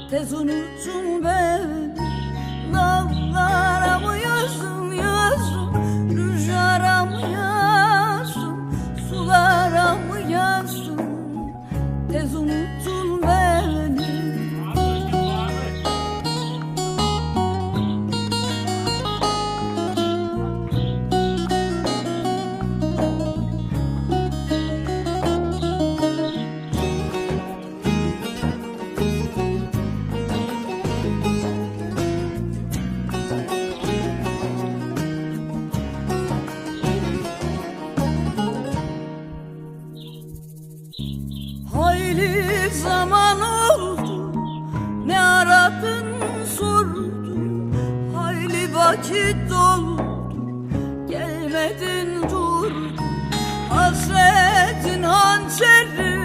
tez unuttun beni. Dağlara mı yazdım yazdım, rüzgara mı yazdım, sulara mı yazdım, tez unuttun beni. Hayli zaman oldu, ne aradın sordum, hayli vakit doldu, gelmedin durdun. Hasretin hançeri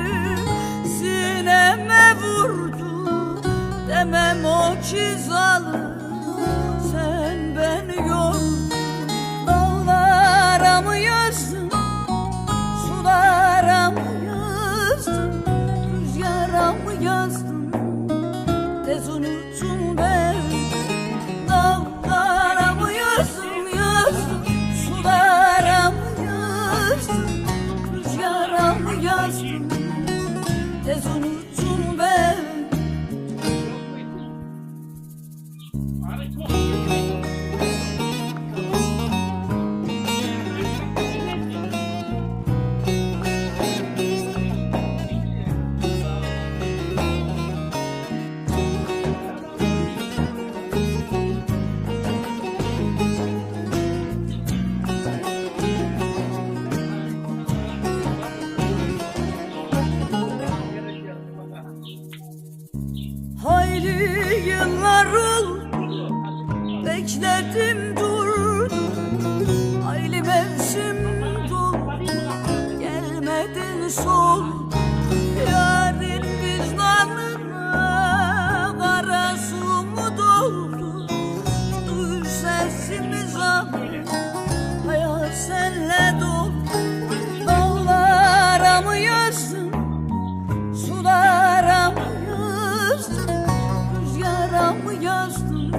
sineme vurdu, demem o ki zalim sen beni yordun. Dağlara mı yazdın, sulara mı yazdın, rüzgara mı yazdın, tez unuttun beni. Dağlara mı yazdın yazdım, sulara mı yazdın, rüzgara mı yazdın, tez unuttun beni. Hayli yıllar oldu, bekledim durdum, hayli mevsim doldu, gelmedin soldun. Yarın vicdanına kara su mu doldu, duy sesimiz abi, hayat senle dolu. Dağlara mı yazdın, sulara mı yazdın, rüzgara mı yazdın,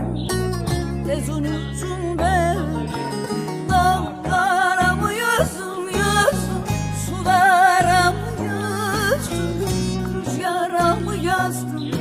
tez unuttun beni. Dağlara mı yazdın yazdım, sulara mı yazdın, rüzgara mı yazdın,